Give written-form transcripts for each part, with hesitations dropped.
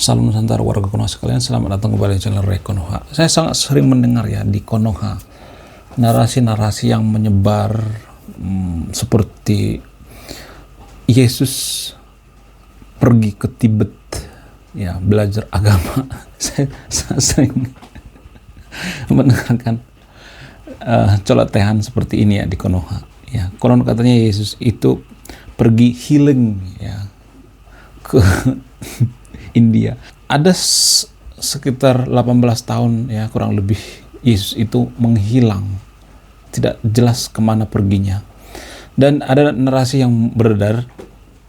Salam Nusantara warga Konoha sekalian, selamat datang kembali di channel Rey Konoha. Saya sangat sering mendengar ya di Konoha narasi-narasi yang menyebar seperti Yesus pergi ke Tibet ya belajar agama. Saya sering mendengarkan celotehan seperti ini ya di Konoha. Ya, konon katanya Yesus itu pergi healing ya ke India. Ada sekitar 18 tahun ya kurang lebih Yesus itu menghilang, tidak jelas kemana perginya. Dan ada narasi yang beredar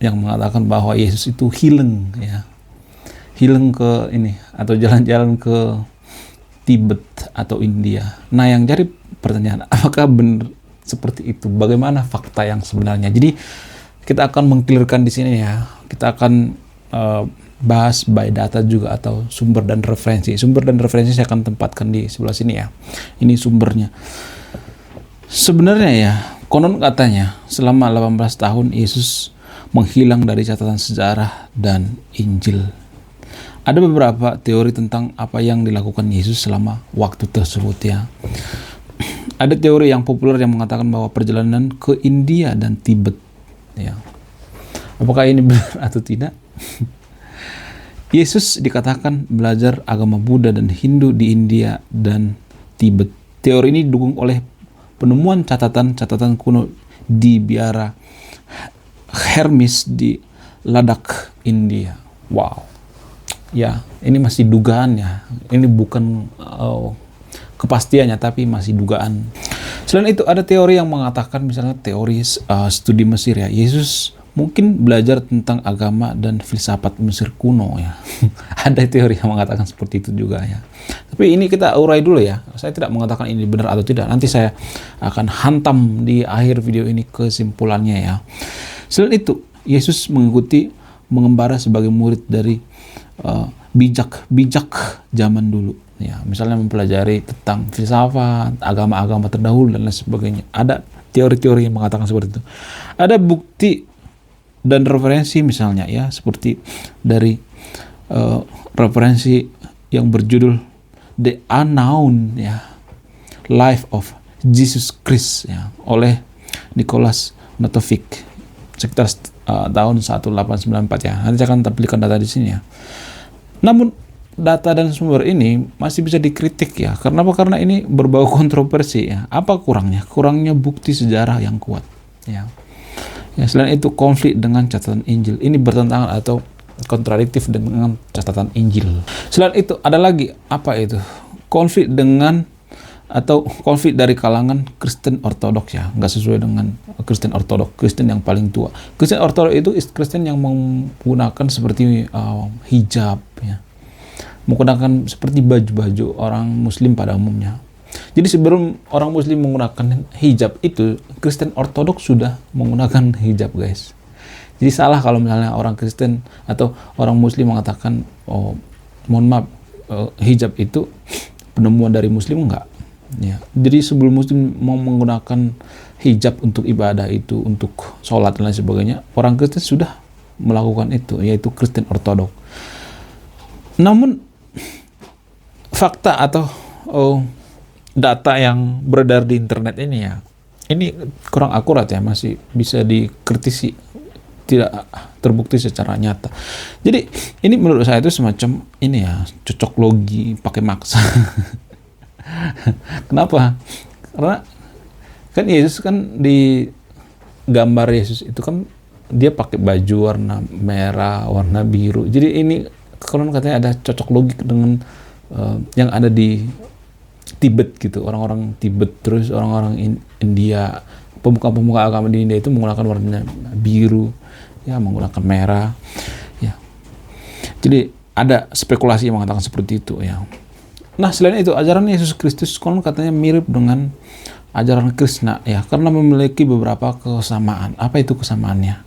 yang mengatakan bahwa Yesus itu healing ya, healing ke ini atau jalan-jalan ke Tibet atau India. Nah, yang jadi pertanyaan, apakah benar seperti itu? Bagaimana fakta yang sebenarnya? Jadi kita akan mengklirkan di sini ya. Kita akan bahas by data juga atau sumber dan referensi. Sumber dan referensi saya akan tempatkan di sebelah sini ya. Ini sumbernya. Sebenarnya ya, konon katanya selama 18 tahun Yesus menghilang dari catatan sejarah dan Injil. Ada beberapa teori tentang apa yang dilakukan Yesus selama waktu tersebut ya. Ada teori yang populer yang mengatakan bahwa perjalanan ke India dan Tibet ya. Apakah ini benar atau tidak? Yesus dikatakan belajar agama Buddha dan Hindu di India dan Tibet. Teori ini didukung oleh penemuan catatan-catatan kuno di biara Hermes di Ladakh, India. Wow. Ya, ini masih dugaan ya. Ini bukan kepastiannya, tapi masih dugaan. Selain itu, ada teori yang mengatakan, misalnya teori studi Mesir ya. Yesus mungkin belajar tentang agama dan filsafat Mesir kuno ya. Ada teori yang mengatakan seperti itu juga ya. Tapi ini kita urai dulu ya. Saya tidak mengatakan ini benar atau tidak. Nanti saya akan hantam di akhir video ini kesimpulannya ya. Selain itu, Yesus mengembara sebagai murid dari bijak zaman dulu ya. Misalnya mempelajari tentang filsafat, agama-agama terdahulu dan lain sebagainya. Ada teori-teori yang mengatakan seperti itu. Ada bukti dan referensi misalnya ya, seperti dari referensi yang berjudul The Unknown ya, Life of Jesus Christ ya, oleh Nicholas Notovic sekitar tahun 1894 ya. Nanti saya akan tampilkan data di sini ya. Namun data dan sumber ini masih bisa dikritik ya. Kenapa? Karena ini berbau kontroversi ya. Apa kurangnya? Kurangnya bukti sejarah yang kuat ya. Ya, selain itu konflik dengan catatan Injil. Ini bertentangan atau kontradiktif dengan catatan Injil. Selain itu ada lagi apa itu? Konflik dengan atau konflik dari kalangan Kristen Ortodoks ya. Nggak sesuai dengan Kristen Ortodoks, Kristen yang paling tua. Kristen Ortodoks itu Kristen yang menggunakan seperti hijab ya. Menggunakan seperti baju-baju orang Muslim pada umumnya. Jadi sebelum orang Muslim menggunakan hijab itu, Kristen Ortodoks sudah menggunakan hijab, guys. Jadi salah kalau misalnya orang Kristen atau orang Muslim mengatakan, oh mohon maaf, hijab itu penemuan dari Muslim, enggak. Ya. Jadi sebelum Muslim mau menggunakan hijab untuk ibadah itu, untuk sholat dan lain sebagainya, orang Kristen sudah melakukan itu, yaitu Kristen Ortodoks. Namun fakta atau data yang beredar di internet ini ya, ini kurang akurat ya, masih bisa dikritisi, tidak terbukti secara nyata. Jadi ini menurut saya itu semacam ini ya, cocok logi pakai maksa. Kenapa? Karena kan Yesus kan di gambar Yesus itu kan dia pakai baju warna merah, warna biru. Jadi ini konon katanya ada cocok logi dengan yang ada di Tibet gitu, orang-orang Tibet, terus orang-orang India, pemuka-pemuka agama di India itu menggunakan warna biru, ya menggunakan merah, ya. Jadi ada spekulasi yang mengatakan seperti itu ya. Nah, selain itu ajaran Yesus Kristus konon katanya mirip dengan ajaran Krishna ya, karena memiliki beberapa kesamaan. Apa itu kesamaannya?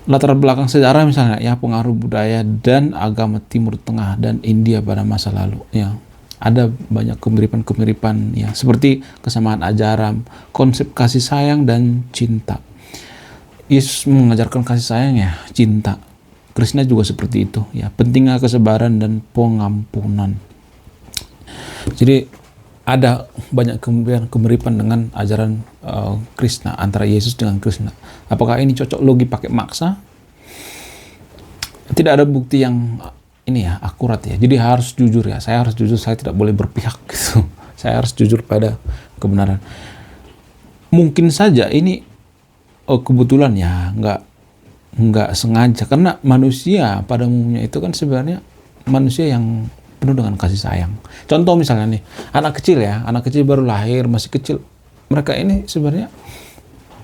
Latar belakang sejarah misalnya ya, pengaruh budaya dan agama Timur Tengah dan India pada masa lalu ya. Ada banyak kemiripan-kemiripan ya, seperti kesamaan ajaran, konsep kasih sayang dan cinta. Yesus mengajarkan kasih sayang ya, cinta. Krishna juga seperti itu ya, pentingnya kesabaran dan pengampunan. Jadi ada banyak kemiripan dengan ajaran Krishna, antara Yesus dengan Krishna. Apakah ini cocok logi pakai maksa? Tidak ada bukti yang ini ya akurat ya. Jadi harus jujur ya. Saya harus jujur, saya tidak boleh berpihak gitu. Saya harus jujur pada kebenaran. Mungkin saja ini kebetulan ya, nggak sengaja, karena manusia pada umumnya itu kan sebenarnya manusia yang penuh dengan kasih sayang. Contoh misalnya nih, anak kecil baru lahir, masih kecil, mereka ini sebenarnya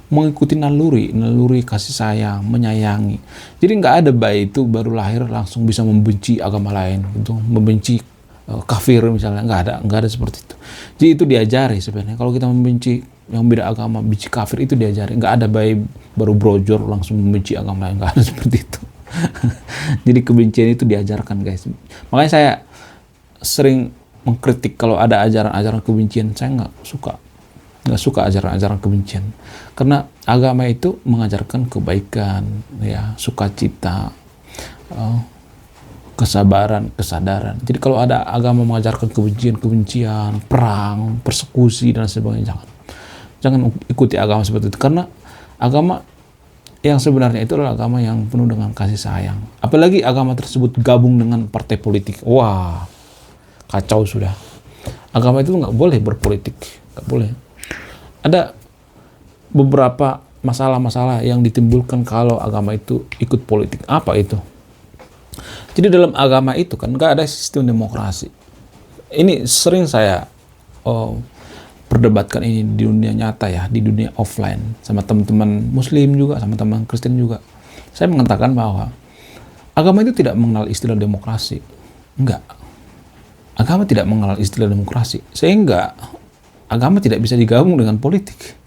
mengikuti naluri kasih sayang, menyayangi. Jadi nggak ada bayi itu baru lahir langsung bisa membenci agama lain, gitu, membenci kafir misalnya, nggak ada seperti itu. Jadi itu diajari sebenarnya. Kalau kita membenci yang beda agama, benci kafir, itu diajari. Nggak ada bayi baru brojor langsung membenci agama lain, nggak ada seperti itu. Jadi kebencian itu diajarkan, guys. Makanya saya sering mengkritik kalau ada ajaran-ajaran kebencian. Saya nggak suka ajaran-ajaran kebencian, karena agama itu mengajarkan kebaikan, ya, sukacita, kesabaran, kesadaran. Jadi kalau ada agama mengajarkan kebencian, perang, persekusi dan sebagainya, jangan ikuti agama seperti itu, karena agama yang sebenarnya itu adalah agama yang penuh dengan kasih sayang. Apalagi agama tersebut gabung dengan partai politik, wah, kacau sudah. Agama itu nggak boleh berpolitik, nggak boleh. Ada beberapa masalah-masalah yang ditimbulkan kalau agama itu ikut politik. Apa itu? Jadi dalam agama itu kan nggak ada sistem demokrasi. Ini sering saya perdebatkan ini di dunia nyata ya, di dunia offline, sama teman-teman Muslim juga, sama teman Kristen juga. Saya mengatakan bahwa agama itu tidak mengenal istilah demokrasi. Enggak. Agama tidak mengenal istilah demokrasi. Sehingga agama tidak bisa digabung dengan politik.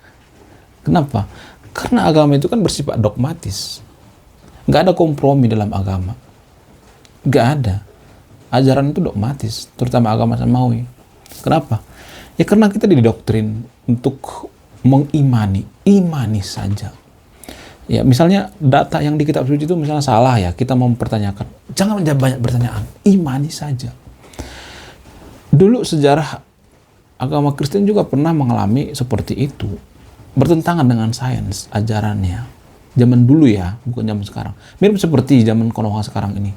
Kenapa? Karena agama itu kan bersifat dogmatis. Nggak ada kompromi dalam agama. Nggak ada. Ajaran itu dogmatis, terutama agama Samawi. Kenapa? Ya karena kita didoktrin untuk imani saja. Ya, misalnya data yang di kitab suci itu misalnya salah ya, kita mau mempertanyakan. Jangan banyak bertanyaan, imani saja. Dulu sejarah agama Kristen juga pernah mengalami seperti itu. Bertentangan dengan sains ajarannya. Zaman dulu ya, bukan zaman sekarang. Mirip seperti zaman Konoha sekarang ini.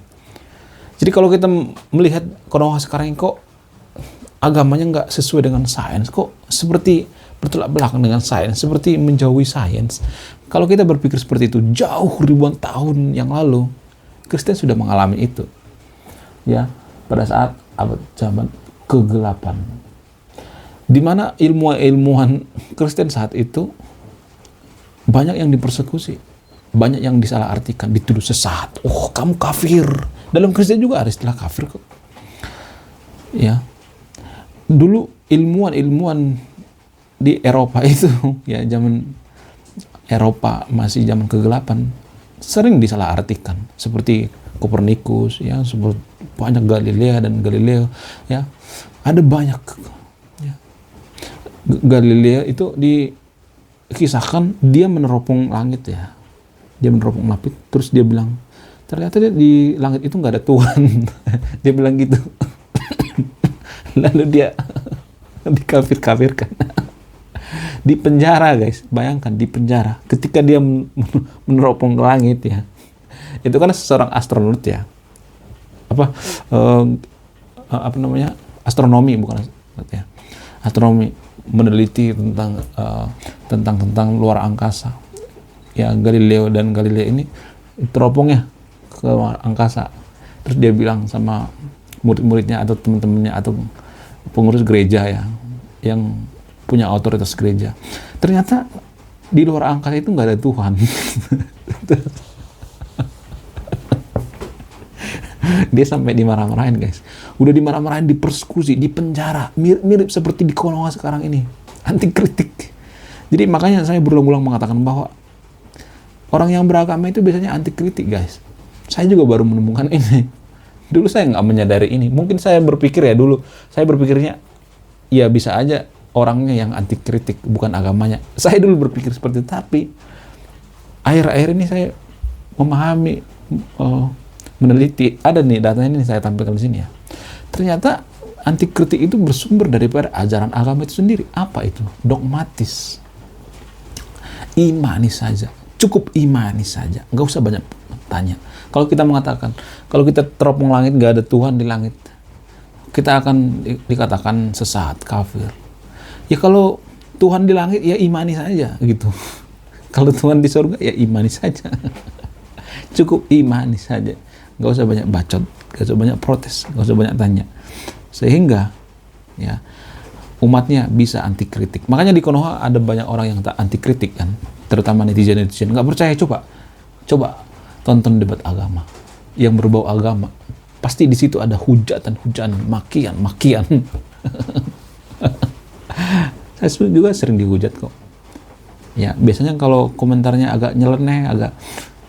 Jadi kalau kita melihat Konoha sekarang ini, kok agamanya nggak sesuai dengan sains, kok seperti bertolak belakang dengan sains, seperti menjauhi sains. Kalau kita berpikir seperti itu, jauh ribuan tahun yang lalu, Kristen sudah mengalami itu. Ya, pada saat abad zaman kegelapan. Di mana ilmuwan Kristen saat itu banyak yang dipersekusi, banyak yang disalahartikan, dituduh sesat. Oh, kamu kafir. Dalam Kristen juga ada istilah kafir kok. Ya. Dulu ilmuwan di Eropa itu, ya, zaman Eropa masih zaman kegelapan, sering disalahartikan, seperti Kopernikus, ya, seperti banyak Galileo, ya. Ada banyak. Galileo itu dikisahkan dia meneropong langit ya. Dia meneropong langit, terus dia bilang, ternyata di langit itu nggak ada Tuhan. Dia bilang gitu. Lalu dia dikafir-kafirkan. Di penjara, guys. Bayangkan, di penjara. Ketika dia meneropong ke langit ya. Itu kan seorang astronot ya. Apa namanya? Astronomi bukan ya. Astronomi, meneliti tentang luar angkasa. Ya, Galileo ini teropongnya ke angkasa. Terus dia bilang sama murid-muridnya atau teman-temannya atau pengurus gereja ya, yang punya otoritas gereja. Ternyata di luar angkasa itu nggak ada Tuhan. Dia sampai dimarah-marahin, guys. Udah dimarah-marahin, dipersekusi, di penjara. Mirip seperti di Konoha sekarang ini. Anti kritik. Jadi makanya saya berulang-ulang mengatakan bahwa orang yang beragama itu biasanya anti kritik, guys. Saya juga baru menemukan ini. Dulu saya nggak menyadari ini. Mungkin saya berpikir ya dulu. Saya berpikirnya, ya bisa aja orangnya yang anti kritik, bukan agamanya. Saya dulu berpikir seperti itu. Tapi akhir-akhir ini saya memahami meneliti, ada nih datanya ini saya tampilkan di sini ya. Ternyata antikritik itu bersumber daripada ajaran agama itu sendiri. Apa itu? Dogmatis. Imani saja, cukup imani saja, nggak usah banyak tanya. Kalau kita mengatakan, kalau kita teropong langit nggak ada Tuhan di langit, kita akan dikatakan sesat, kafir. Ya kalau Tuhan di langit, ya imani saja gitu. Kalau Tuhan di surga, ya imani saja. Cukup imani saja, nggak usah banyak bacot, nggak usah banyak protes, nggak usah banyak tanya. Sehingga ya umatnya bisa anti kritik. Makanya di Konoha ada banyak orang yang tak anti kritik kan, terutama netizen nggak percaya. Coba tonton debat agama yang berbau agama, pasti di situ ada hujatan, makian. Saya juga sering dihujat kok. Ya biasanya kalau komentarnya agak nyeleneh,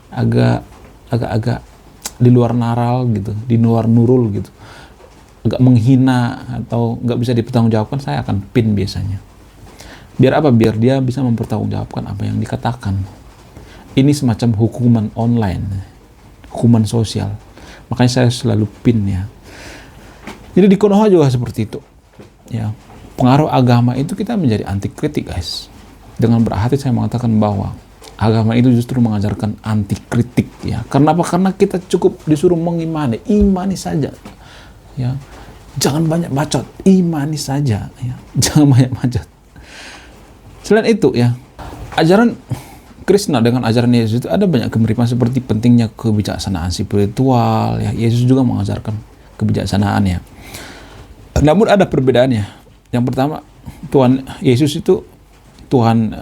agak di luar naral gitu, di luar nurul gitu, agak menghina atau nggak bisa dipertanggungjawabkan, saya akan pin biasanya. Biar apa? Biar dia bisa mempertanggungjawabkan apa yang dikatakan. Ini semacam hukuman online, hukuman sosial. Makanya saya selalu pin ya. Jadi di Konoha juga seperti itu. Ya, pengaruh agama itu kita menjadi anti kritik, guys. Dengan berhati saya mengatakan bahwa agama itu justru mengajarkan anti kritik ya. Karena apa? Karena kita cukup disuruh mengimani, imani saja. Ya. Jangan banyak bacot, imani saja ya. Jangan banyak bacot. Selain itu ya, ajaran Krishna dengan ajaran Yesus itu ada banyak kemiripan, seperti pentingnya kebijaksanaan spiritual ya. Yesus juga mengajarkan kebijaksanaan ya. Namun ada perbedaannya. Yang pertama, Tuhan Yesus itu Tuhan,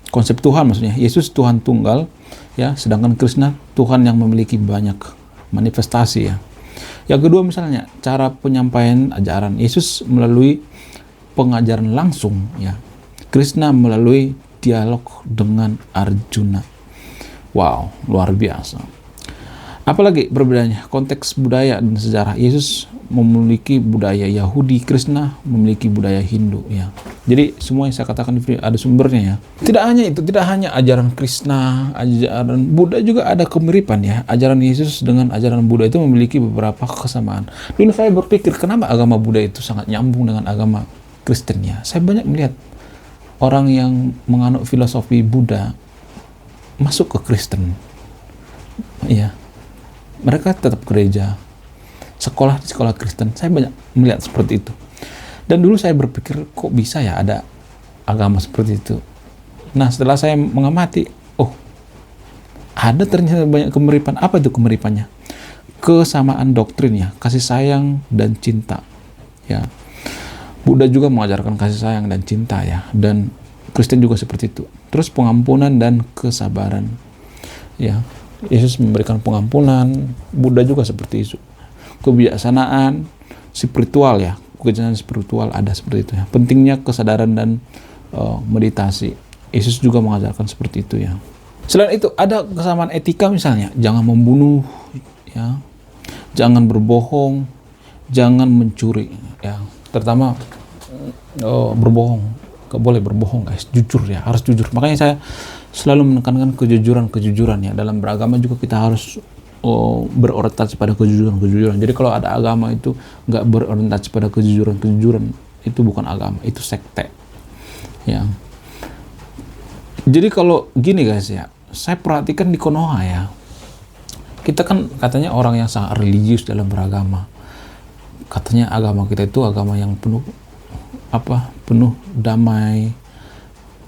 konsep Tuhan maksudnya, Yesus Tuhan tunggal ya, sedangkan Krishna Tuhan yang memiliki banyak manifestasi ya. Yang kedua misalnya, cara penyampaian ajaran Yesus melalui pengajaran langsung ya. Krishna melalui dialog dengan Arjuna. Wow, luar biasa. Apalagi perbedaannya? Konteks budaya dan sejarah. Yesus memiliki budaya Yahudi, Krishna memiliki budaya Hindu ya. Jadi semua yang saya katakan ada sumbernya ya. Tidak hanya itu, tidak hanya ajaran Krishna, ajaran Buddha juga ada kemiripan ya. Ajaran Yesus dengan ajaran Buddha itu memiliki beberapa kesamaan. Dulu saya berpikir, kenapa agama Buddha itu sangat nyambung dengan agama Kristen ya. Saya banyak melihat orang yang menganut filosofi Buddha masuk ke Kristen. Iya. Mereka tetap gereja, sekolah di sekolah Kristen. Saya banyak melihat seperti itu. Dan dulu saya berpikir, kok bisa ya ada agama seperti itu. Nah, setelah saya mengamati, oh, ada ternyata banyak kemiripan. Apa itu kemiripannya? Kesamaan doktrinnya, kasih sayang dan cinta. Ya, Buddha juga mengajarkan kasih sayang dan cinta ya. Dan Kristen juga seperti itu. Terus pengampunan dan kesabaran. Ya, Yesus memberikan pengampunan, Buddha juga seperti itu. Kebijaksanaan spiritual ya, kebijaksanaan spiritual ada seperti itu ya. Pentingnya kesadaran dan meditasi. Yesus juga mengajarkan seperti itu ya. Selain itu ada kesamaan etika misalnya, jangan membunuh ya, jangan berbohong, jangan mencuri ya. Terutama berbohong, gak boleh berbohong guys, jujur ya, harus jujur. Makanya saya selalu menekankan kejujuran ya. Dalam beragama juga kita harus berorientasi pada kejujuran. Jadi kalau ada agama itu nggak berorientasi pada kejujuran, itu bukan agama, itu sekte. Ya. Jadi kalau gini guys ya, saya perhatikan di Konoha ya, kita kan katanya orang yang sangat religius dalam beragama. Katanya agama kita itu agama yang penuh damai,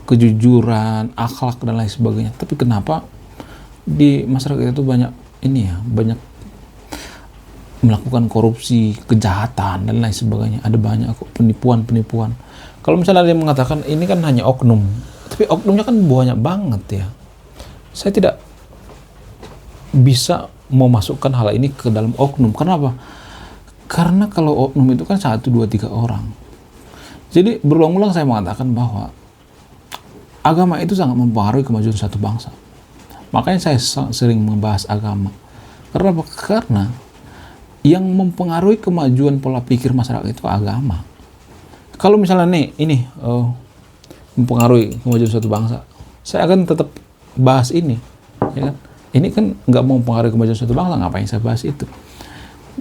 kejujuran, akhlak dan lain sebagainya. Tapi kenapa di masyarakat itu banyak banyak melakukan korupsi, kejahatan dan lain sebagainya. Ada banyak penipuan. Kalau misalnya ada yang mengatakan ini kan hanya oknum, tapi oknumnya kan banyak banget ya. Saya tidak bisa memasukkan hal ini ke dalam oknum. Kenapa? Karena kalau oknum itu kan 1, 2, 3 orang. Jadi berulang-ulang saya mengatakan bahwa agama itu sangat mempengaruhi kemajuan satu bangsa. Makanya saya sering membahas agama. Karena apa? Karena yang mempengaruhi kemajuan pola pikir masyarakat itu agama. Kalau misalnya mempengaruhi kemajuan suatu bangsa, saya akan tetap bahas ini, ya kan? Ini kan nggak mau mempengaruhi kemajuan suatu bangsa, ngapain saya bahas itu?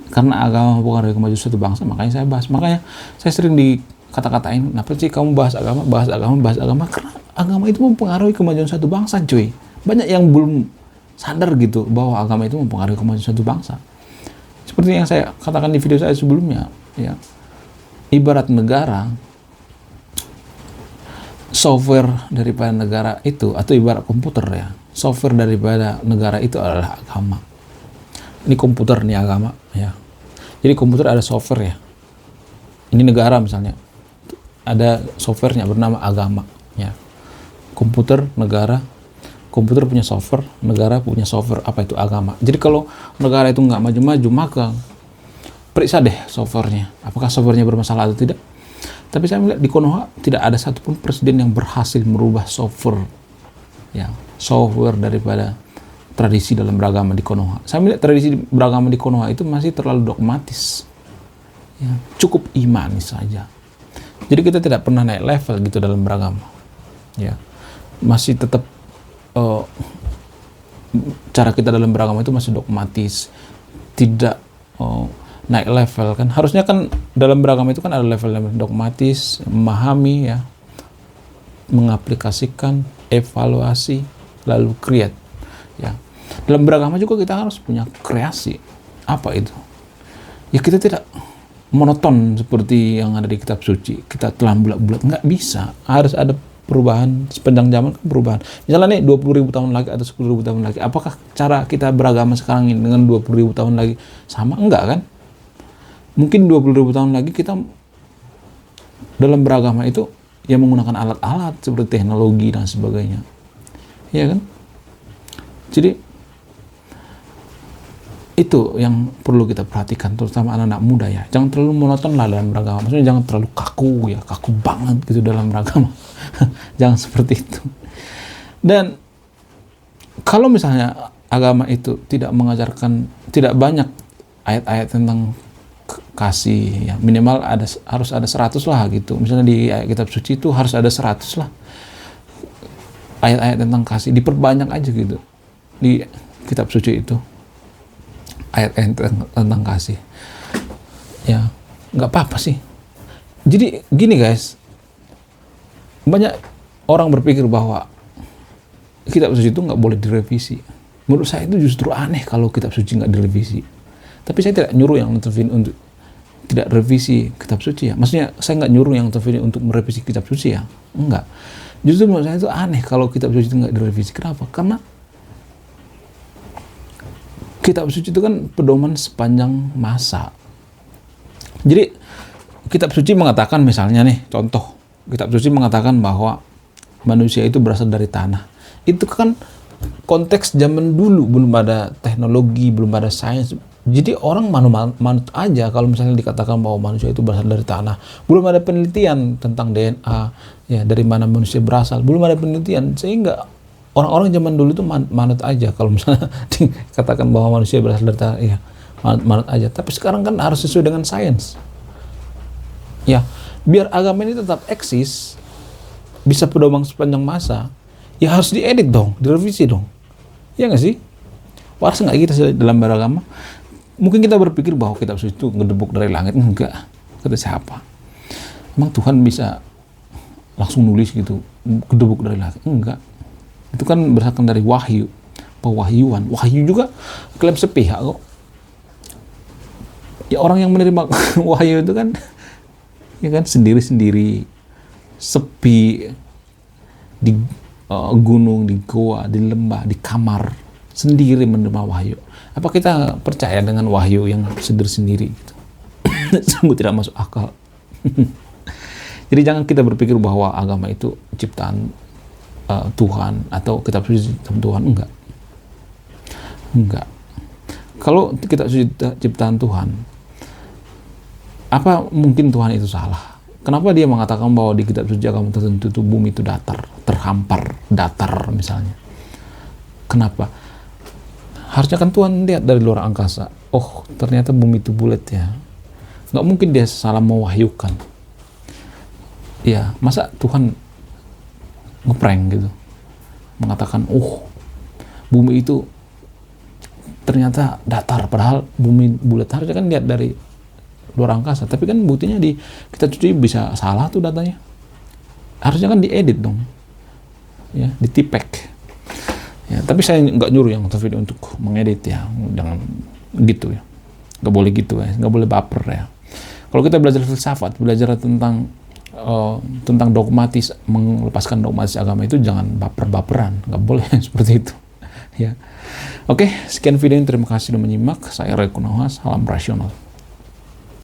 Karena agama mempengaruhi kemajuan suatu bangsa, makanya saya bahas. Makanya saya sering dikata-katain, kenapa sih kamu bahas agama? Karena agama itu mempengaruhi kemajuan suatu bangsa, cuy. Banyak yang belum sadar gitu bahwa agama itu mempengaruhi kemajuan suatu bangsa. Seperti yang saya katakan di video saya sebelumnya, ya. Ibarat negara, software daripada negara itu, atau ibarat komputer ya, software daripada negara itu adalah agama. Ini komputer, nih agama ya. Jadi komputer ada software ya. Ini negara misalnya, ada softwarenya bernama agama ya. Komputer negara, komputer punya software, negara punya software, apa itu agama. Jadi kalau negara itu nggak maju-maju, maka periksa deh softwarenya, apakah softwarenya bermasalah atau tidak. Tapi saya melihat di Konoha tidak ada satupun presiden yang berhasil merubah software ya, software daripada tradisi dalam beragama di Konoha. Saya melihat tradisi beragama di Konoha itu masih terlalu dogmatis ya, cukup imani saja. Jadi kita tidak pernah naik level gitu dalam beragama ya, masih tetap cara kita dalam beragama itu masih dogmatis, tidak naik level kan. Harusnya kan dalam beragama itu kan ada level-level dogmatis, memahami ya, mengaplikasikan, evaluasi, lalu create ya. Dalam beragama juga kita harus punya kreasi. Apa itu? Ya kita tidak monoton seperti yang ada di kitab suci, kita telan bulat-bulat, nggak bisa. Harus ada perubahan sepanjang zaman, kan perubahan. Misalnya nih 20.000 tahun lagi atau 10.000 tahun lagi, apakah cara kita beragama sekarang ini dengan 20.000 tahun lagi sama? Enggak kan? Mungkin 20.000 tahun lagi kita dalam beragama itu ya menggunakan alat-alat seperti teknologi dan sebagainya. Iya kan? Jadi itu yang perlu kita perhatikan, terutama anak-anak muda ya. Jangan terlalu monoton lah dalam beragama. Maksudnya jangan terlalu kaku ya, kaku banget gitu dalam beragama. Jangan seperti itu. Dan kalau misalnya agama itu tidak mengajarkan, tidak banyak ayat-ayat tentang kasih ya, minimal harus ada 100 lah gitu. Misalnya di ayat kitab suci itu harus ada 100 lah ayat-ayat tentang kasih, diperbanyak aja gitu di kitab suci itu, ayat-ayat tentang kasih ya, nggak apa-apa sih. Jadi gini guys, banyak orang berpikir bahwa kitab suci itu nggak boleh direvisi. Menurut saya itu justru aneh kalau kitab suci nggak direvisi. Tapi saya tidak nyuruh yang nonton untuk tidak revisi kitab suci ya. Maksudnya saya nggak nyuruh yang nonton untuk merevisi kitab suci ya, enggak. Justru menurut saya itu aneh kalau kitab suci itu nggak direvisi. Kenapa? Karena kitab suci itu kan pedoman sepanjang masa. Jadi kitab suci mengatakan, misalnya nih contoh, kitab suci mengatakan bahwa manusia itu berasal dari tanah. Itu kan konteks zaman dulu, belum ada teknologi, belum ada sains. Jadi orang manut aja kalau misalnya dikatakan bahwa manusia itu berasal dari tanah. Belum ada penelitian tentang DNA ya, dari mana manusia berasal, belum ada penelitian, sehingga orang-orang zaman dulu itu manut aja kalau misalnya dikatakan bahwa manusia berasal dari tanah, ya manut aja. Tapi sekarang kan harus sesuai dengan sains. Ya, biar agama ini tetap eksis, bisa pedoman sepanjang masa, ya harus diedit dong, direvisi dong. Ya nggak sih? Waras nggak kita dalam beragama? Mungkin kita berpikir bahwa kitab suci itu ngedebuk dari langit. Enggak. Kata siapa? Emang Tuhan bisa langsung nulis gitu, ngedebuk dari langit? Enggak. Itu kan berdasarkan dari wahyu, pewahyuan. Wahyu juga klaim sepihak kok. Ya orang yang menerima wahyu itu kan, ya kan sendiri-sendiri, sepi, di gunung, di goa, di lembah, di kamar, sendiri menerima wahyu. Apa kita percaya dengan wahyu yang sendiri-sendiri gitu? Sungguh tidak masuk akal. Jadi jangan kita berpikir bahwa agama itu ciptaan Tuhan atau kitab suci Tuhan. Enggak. Kalau kitab suci ciptaan Tuhan, apa mungkin Tuhan itu salah? Kenapa dia mengatakan bahwa di kitab suci agama tertentu itu bumi itu datar, terhampar, datar misalnya? Kenapa? Harusnya kan Tuhan lihat dari luar angkasa, oh ternyata bumi itu bulat ya. Nggak mungkin dia salah mewahyukan. Ya, masa Tuhan ngeprank gitu, mengatakan, oh bumi itu ternyata datar, padahal bumi bulat. Harusnya kan lihat dari luar angkasa, tapi kan buktinya di kita cuci bisa salah tuh datanya. Harusnya kan diedit dong, ya, ditipek. Ya, tapi saya nggak nyuruh yang nonton video untuk mengedit ya, jangan gitu ya, nggak boleh gitu ya, nggak boleh baper ya. Kalau kita belajar filsafat, belajar tentang dogmatis, melepaskan dogmatis agama itu jangan baper-baperan, nggak boleh seperti itu. Ya, oke, sekian video ini, terima kasih sudah menyimak. Saya Ray Kunawa, salam rasional.